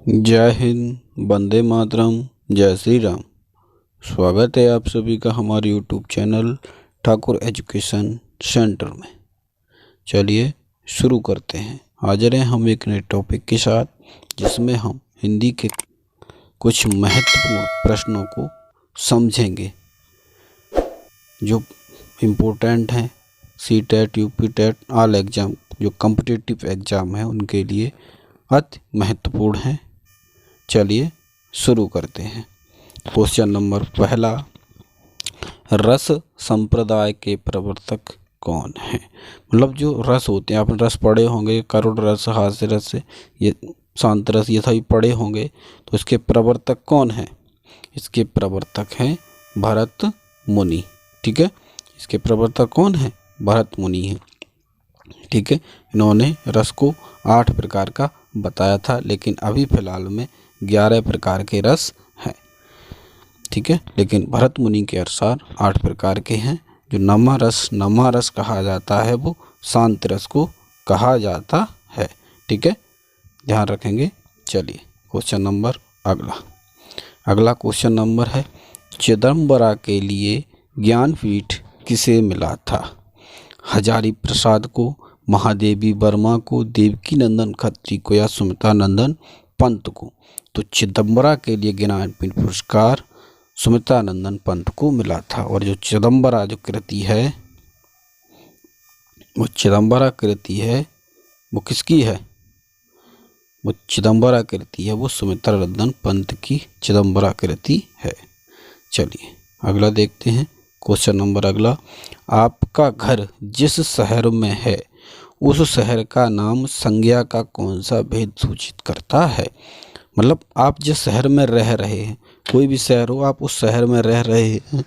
जय हिंद, वंदे मातरम, जय श्री राम। स्वागत है आप सभी का हमारे YouTube channel Thakur education centre में। चलिए शुरू करते हैं। हाजिर हैं हम एक नए टॉपिक के साथ, जिसमें हम हिंदी के कुछ महत्वपूर्ण प्रश्नों को समझेंगे जो इम्पोर्टेंट हैं। सी-टेट, यूपी-टेट, ऑल एग्ज़ाम जो कॉम्पिटिटिव एग्ज़ाम हैं उनके लिए अति महत्वपूर्ण हैं। चलिए शुरू करते हैं। क्वेश्चन नंबर पहला, रस संप्रदाय के प्रवर्तक कौन है? मतलब जो रस होते हैं, आपने रस पढ़े होंगे, करुण रस, हास्य रस, ये शांत रस, ये सभी पढ़े होंगे। तो इसके प्रवर्तक कौन है? इसके प्रवर्तक हैं भरत मुनि। ठीक है, इसके प्रवर्तक कौन है? भरत मुनि है। ठीक है, इन्होंने रस को 8 प्रकार का बताया था, लेकिन अभी फ़िलहाल में 11 प्रकार के रस हैं। ठीक है, लेकिन भरत मुनि के अनुसार 8 प्रकार के हैं। जो नमा रस कहा जाता है, वो शांत रस को कहा जाता है। ठीक है, ध्यान रखेंगे। चलिए क्वेश्चन नंबर अगला क्वेश्चन नंबर है, चिदम्बरा के लिए ज्ञानपीठ किसे मिला था? हजारी प्रसाद को, महादेवी वर्मा को, देवकी नंदन खत्री को, या सुमित्रा नंदन पंत को? तो चिदम्बरा के लिए ज्ञानपीठ पुरस्कार सुमित्रा नंदन पंत को मिला था। और जो चिदम्बरा जो कृति है, वो चिदम्बरा कृति है, वो किसकी है? वो चिदम्बरा कृति है, वो सुमित्रा नंदन पंत की चिदम्बरा कृति है। चलिए अगला देखते हैं। क्वेश्चन नंबर अगला, आपका घर जिस शहर में है, उस शहर का नाम संज्ञा का कौन सा भेद सूचित करता है? मतलब आप जिस शहर में रह रहे हैं, कोई भी शहर हो, आप उस शहर में रह रहे हैं,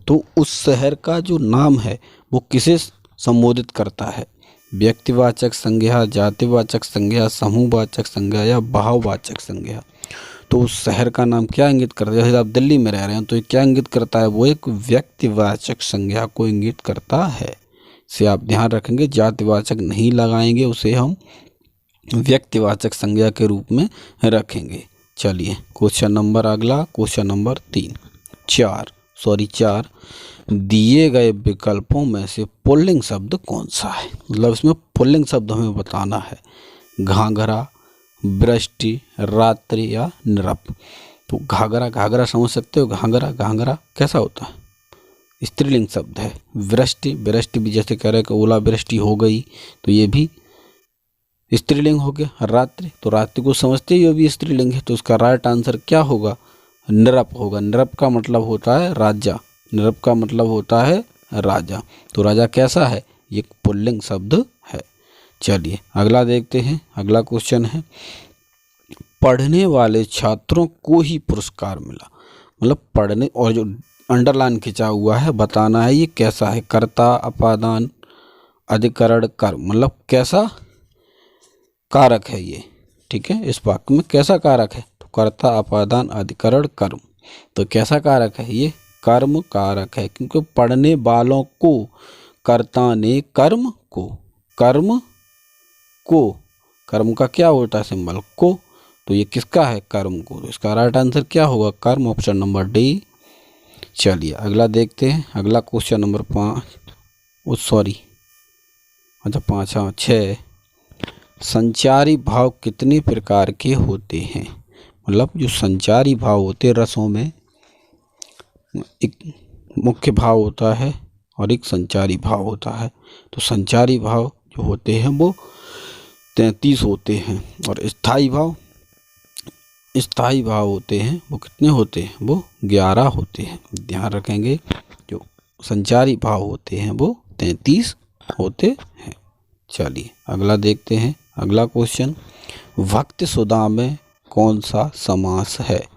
तो उस शहर का जो नाम है वो किसे संबोधित करता है? व्यक्तिवाचक संज्ञा, जातिवाचक संज्ञा, समूहवाचक संज्ञा, या भाववाचक संज्ञा? तो उस शहर का नाम क्या इंगित करता है? जैसे आप दिल्ली में रह रहे हैं, तो ये क्या इंगित करता है? वो एक व्यक्तिवाचक संज्ञा को इंगित करता है। से आप ध्यान रखेंगे, जातिवाचक नहीं लगाएंगे, उसे हम व्यक्तिवाचक संज्ञा के रूप में रखेंगे। चलिए क्वेश्चन नंबर अगला, क्वेश्चन नंबर 4 दिए गए विकल्पों में से पुल्लिंग शब्द कौन सा है? मतलब इसमें पुल्लिंग शब्द हमें बताना है। घाघरा, वृष्टि, रात्रि, या नृप? तो घाघरा समझ सकते हो। घाघरा कैसा होता है? स्त्रीलिंग शब्द है। वृष्टि भी जैसे कह रहे हैं कि ओला वृष्टि हो गई, तो ये भी स्त्रीलिंग हो गया। रात्रि, तो रात्रि को समझते ही, ये भी स्त्रीलिंग है। तो उसका राइट आंसर क्या होगा? नृप होगा। नृप का मतलब होता है राजा। नृप का मतलब होता है राजा। तो राजा कैसा है? ये पुल्लिंग शब्द है। चलिए अगला देखते हैं। अगला क्वेश्चन है, पढ़ने वाले छात्रों को ही पुरस्कार मिला। मतलब पढ़ने, और जो अंडरलाइन खिंचा हुआ है, बताना है ये कैसा है। कर्ता, अपादान, अधिकरण, कर्म। मतलब कैसा कारक है ये? ठीक है, इस वाक्य में कैसा कारक है? तो कर्ता, अपादान, अधिकरण, कर्म। तो कैसा कारक है ये? कर्म कारक है, क्योंकि पढ़ने वालों को, कर्ता ने कर्म का क्या होता है सिंबल? को। तो ये किसका है? कर्म को। तो इसका राइट आंसर क्या होगा? कर्म, ऑप्शन नंबर डी। चलिए अगला देखते हैं। अगला क्वेश्चन नंबर 6, संचारी भाव कितने प्रकार के होते हैं? मतलब जो संचारी भाव होते हैं रसों में, एक मुख्य भाव होता है और एक संचारी भाव होता है। तो संचारी भाव जो होते हैं वो 33 होते हैं, और स्थायी भाव होते हैं वो कितने होते हैं? वो 11 होते हैं। ध्यान रखेंगे, जो संचारी भाव होते हैं वो 33 होते हैं। चलिए अगला देखते हैं। अगला क्वेश्चन, भक्ति सुधा में कौन सा समास है?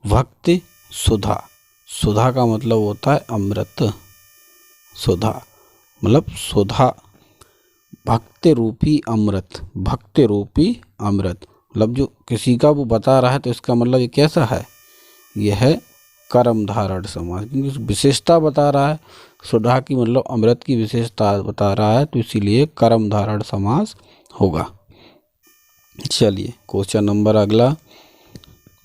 भक्ति सुधा का मतलब होता है अमृत। सुधा भक्ति रूपी अमृत। मतलब जो किसी का वो बता रहा है, तो इसका मतलब ये कैसा है? यह है कर्म धारण समास, क्योंकि विशेषता बता रहा है। सुधा की मतलब अमृत की विशेषता बता रहा है, तो इसीलिए कर्म धारण समास होगा। चलिए क्वेश्चन नंबर अगला,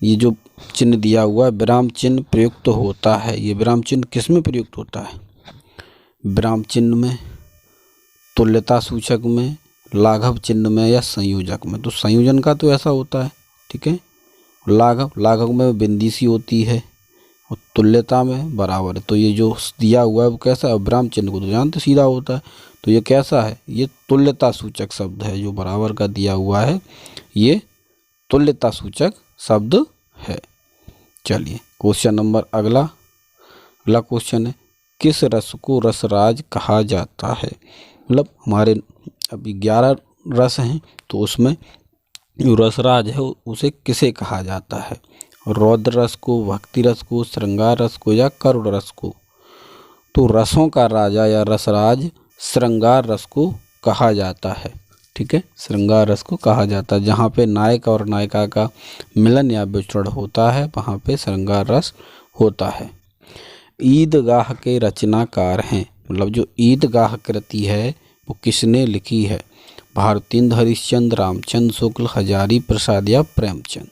ये जो चिन्ह दिया हुआ है विराम चिन्ह प्रयुक्त होता है। ये विराम चिन्ह किस में प्रयुक्त होता है? विराम चिन्ह में, तुल्यता सूचक में, लाघव चिन्ह में या संयोजक में। तो संयोजन का तो ऐसा होता है, ठीक है। लाघव में बिंदी सी होती है और तुल्यता में बराबर है। तो ये जो दिया हुआ है वो कैसा है? विराम चिन्ह को तो जानते सीधा होता है, तो ये कैसा है? ये तुल्यता सूचक शब्द है। जो बराबर का दिया हुआ है ये तुल्यता सूचक शब्द है। चलिए क्वेश्चन नंबर अगला क्वेश्चन है, किस रस को रसराज कहा जाता है? मतलब हमारे अभी 11 रस हैं, तो उसमें जो रसराज है उसे किसे कहा जाता है? रौद्र रस को, भक्ति रस को, श्रृंगार रस को या करुण रस को? तो रसों का राजा या रसराज श्रृंगार रस को कहा जाता है, ठीक है। श्रृंगार रस को कहा जाता है। जहाँ पे नायक और नायिका का मिलन या विचरण होता है वहाँ पे श्रृंगार रस होता है। ईदगाह के रचनाकार हैं, मतलब जो ईदगाह कृति है वो किसने लिखी है? भारतेंद्र हरिश्चंद्र, रामचंद्र शुक्ल, हजारी प्रसाद या प्रेमचंद?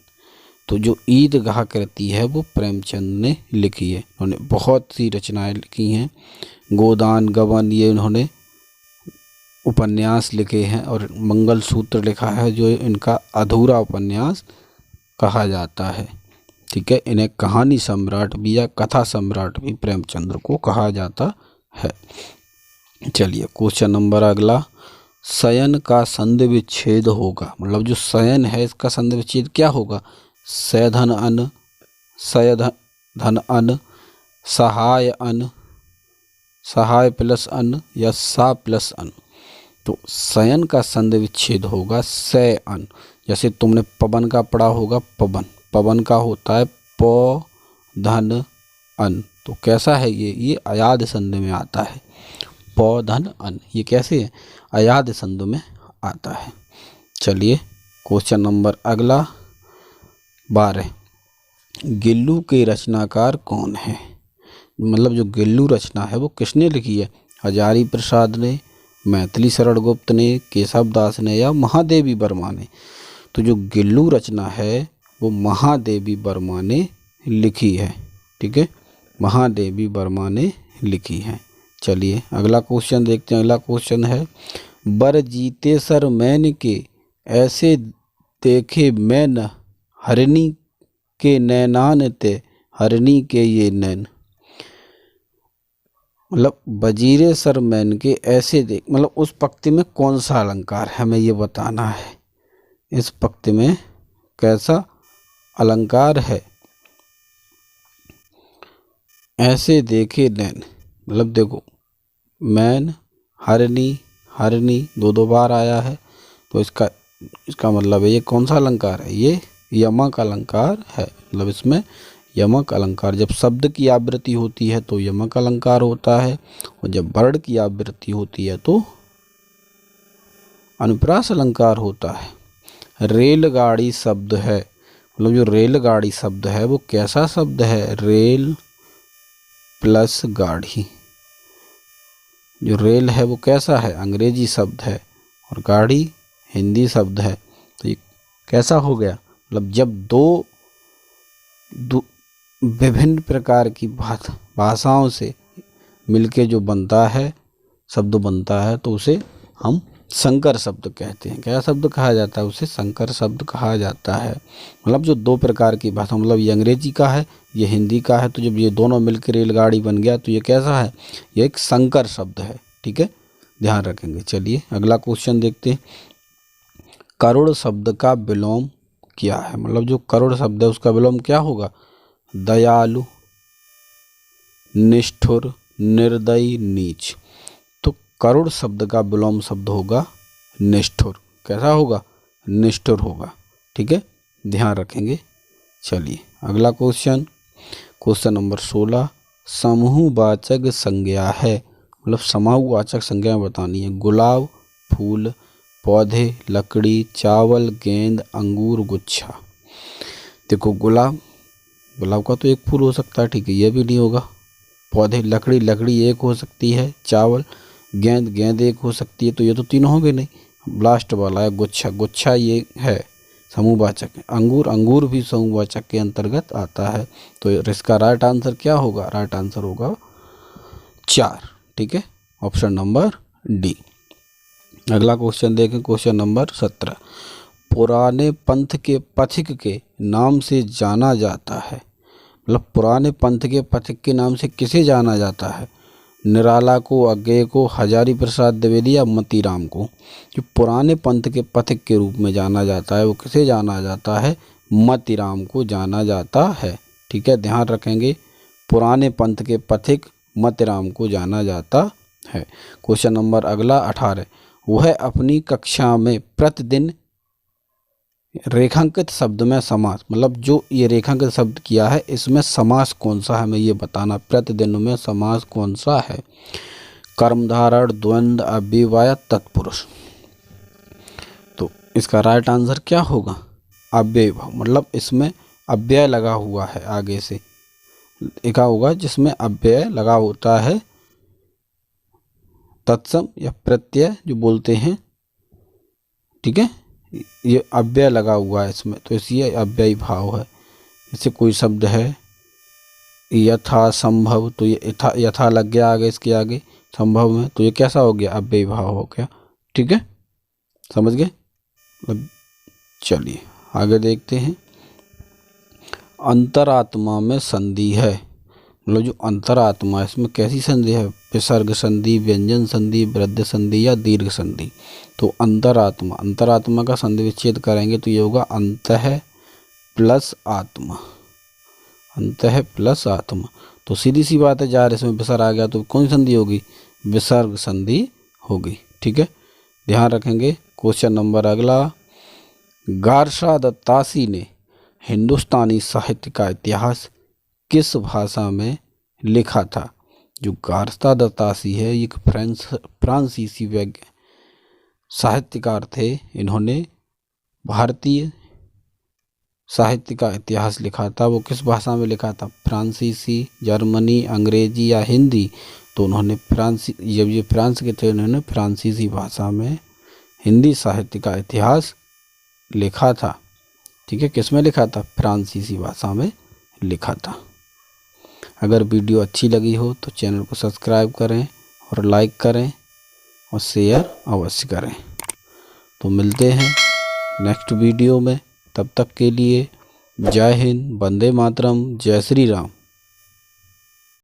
तो जो ईदगाह कृति है वो प्रेमचंद ने लिखी है। उन्होंने बहुत सी रचनाएं लिखी हैं। गोदान, गबन, ये उन्होंने उपन्यास लिखे हैं और मंगलसूत्र लिखा है जो इनका अधूरा उपन्यास कहा जाता है, ठीक है। इन्हें कहानी सम्राट भी या कथा सम्राट भी प्रेमचंद्र को कहा जाता है। चलिए क्वेश्चन नंबर अगला, शयन का संधि विच्छेद होगा, मतलब जो शयन है इसका संधि विच्छेद क्या होगा? सयधन अन, सयधन अन, सहाय अन, सहाय प्लस अन या सा प्लस अन? तो शयन का संधि विच्छेद होगा सय अन। जैसे तुमने पवन का पढ़ा होगा, पवन, पवन का होता है प धन अन। तो कैसा है ये अयाद संधि में आता है, प धन अन। ये कैसे है? अयाद संधि में आता है। चलिए क्वेश्चन नंबर अगला 12, गिल्लू के रचनाकार कौन है? मतलब जो गिल्लू रचना है वो किसने लिखी है? हजारी प्रसाद ने, मैथिली शरण गुप्त ने, केशव दास ने या महादेवी वर्मा ने? तो जो गिल्लू रचना है वो महादेवी वर्मा ने लिखी है, ठीक है। महादेवी वर्मा ने लिखी है। चलिए अगला क्वेश्चन देखते हैं। अगला क्वेश्चन है, बर जीते सर मैन के ऐसे देखे मैन, हरिणी के नैनान ते हरिणी के ये नैन। मतलब वजीरे सर मैन के ऐसे देख, मतलब उस पंक्ति में कौन सा अलंकार है हमें ये बताना है। इस पंक्ति में कैसा अलंकार है? ऐसे देखे नैन, मतलब देखो मैन, हरिणी, हरिणी दो बार आया है, तो इसका मतलब है ये कौन सा अलंकार है? ये यमक अलंकार है। मतलब इसमें यमक अलंकार, जब शब्द की आवृत्ति होती है तो यमक अलंकार होता है, और जब वर्ण की आवृत्ति होती है तो अनुप्रास अलंकार होता है। रेलगाड़ी शब्द है, मतलब जो रेलगाड़ी शब्द है वो कैसा शब्द है? रेल प्लस गाड़ी। जो रेल है वो कैसा है? अंग्रेजी शब्द है, और गाड़ी हिंदी शब्द है। तो ये कैसा हो गया? मतलब जब दो विभिन्न प्रकार की भाषाओं से मिलके जो बनता है, शब्द बनता है, तो उसे हम संकर शब्द कहते हैं। क्या शब्द कहा जाता है? उसे संकर शब्द कहा जाता है। मतलब जो दो प्रकार की भाषा, मतलब ये अंग्रेजी का है, ये हिंदी का है, तो जब ये दोनों मिलकर रेलगाड़ी बन गया तो ये कैसा है? ये एक संकर शब्द है, ठीक है, ध्यान रखेंगे। चलिए अगला क्वेश्चन देखते हैं। करुण शब्द का विलोम क्या है? मतलब जो करुण शब्द है उसका विलोम क्या होगा? दयालु, निष्ठुर, निर्दयी, नीच। तो करुण शब्द का विलोम शब्द होगा निष्ठुर। कैसा होगा? निष्ठुर होगा, ठीक है, ध्यान रखेंगे। चलिए अगला क्वेश्चन, क्वेश्चन नंबर 16, समूहवाचक संज्ञा है, मतलब समूहवाचक संज्ञा बतानी है। गुलाब, फूल, पौधे, लकड़ी, चावल, गेंद, अंगूर, गुच्छा। देखो गुलाब का तो एक फूल हो सकता है, ठीक है, ये भी नहीं होगा। पौधे, लकड़ी एक हो सकती है, चावल, गेंद एक हो सकती है, तो ये तो तीनों होंगे नहीं। लास्ट वाला है गुच्छा ये है समूहवाचक है। अंगूर, अंगूर भी समूहवाचक के अंतर्गत आता है। तो इसका राइट आंसर क्या होगा? राइट आंसर होगा 4। ठीक है, ऑप्शन नंबर डी। अगला क्वेश्चन देखें, क्वेश्चन नंबर 17। पुराने पंथ के पथिक के नाम से जाना जाता है, मतलब पुराने पंथ के पथिक के नाम से किसे जाना जाता है? निराला को, अज्ञेय को, हजारी प्रसाद द्विवेदी या मोतीराम को? जो पुराने पंथ के पथिक के रूप में जाना जाता है वो किसे जाना जाता है? मोतीराम को जाना जाता है। ठीक है, ध्यान रखेंगे, पुराने पंथ के पथिक मोतीराम को जाना जाता है। क्वेश्चन नंबर अगला 18। वह अपनी कक्षा में प्रतिदिन रेखांकित शब्द में समास, मतलब जो ये रेखांकित शब्द किया है इसमें समास कौन सा है हमें ये बताना। प्रतिदिन में समास कौन सा है? कर्मधारय, द्वंद्व, अव्ययभाव, तत्पुरुष। तो इसका राइट आंसर क्या होगा? अव्ययभाव, मतलब इसमें अव्यय लगा हुआ है, आगे से लिखा होगा जिसमें अव्यय लगा होता है, तत्सम या प्रत्यय जो बोलते हैं। ठीक है, ये अव्यय लगा हुआ है इसमें, तो इसलिए अव्ययी भाव है। जैसे कोई शब्द है यथा संभव, तो ये यथा लग गया आगे, इसके आगे संभव में, तो ये कैसा हो गया? अव्ययी भाव हो गया। ठीक है, समझ गए? चलिए आगे देखते हैं। अंतरात्मा में संधि है, मतलब जो अंतरात्मा है इसमें कैसी संधि है? विसर्ग संधि, व्यंजन संधि, वृद्धि संधि या दीर्घ संधि? तो अंतरात्मा, अंतरात्मा का संधि विच्छेद करेंगे तो ये होगा अंतः प्लस आत्मा, अंतः प्लस आत्मा। तो सीधी सी बात है यार, इसमें विसर्ग आ गया तो कौन सी संधि होगी? विसर्ग संधि होगी। ठीक है, ध्यान रखेंगे। क्वेश्चन नंबर अगला। गारसा दत्तासी ने हिंदुस्तानी साहित्य का इतिहास किस भाषा में लिखा था? जो गारसा दत्तासी है ये एक फ्रांसीसी वैज्ञानिक साहित्यकार थे। इन्होंने भारतीय साहित्य का इतिहास लिखा था। वो किस भाषा में लिखा था? फ्रांसीसी, जर्मनी, अंग्रेजी या हिंदी? तो उन्होंने जब ये फ्रांस के थे उन्होंने फ्रांसीसी भाषा में हिंदी साहित्य का इतिहास लिखा था। ठीक है, किस में लिखा था? फ्रांसीसी भाषा में लिखा था। अगर वीडियो अच्छी लगी हो तो चैनल को सब्सक्राइब करें और लाइक करें और शेयर अवश्य करें। तो मिलते हैं नेक्स्ट वीडियो में, तब तक के लिए जय हिंद, वंदे मातरम, जय श्री राम।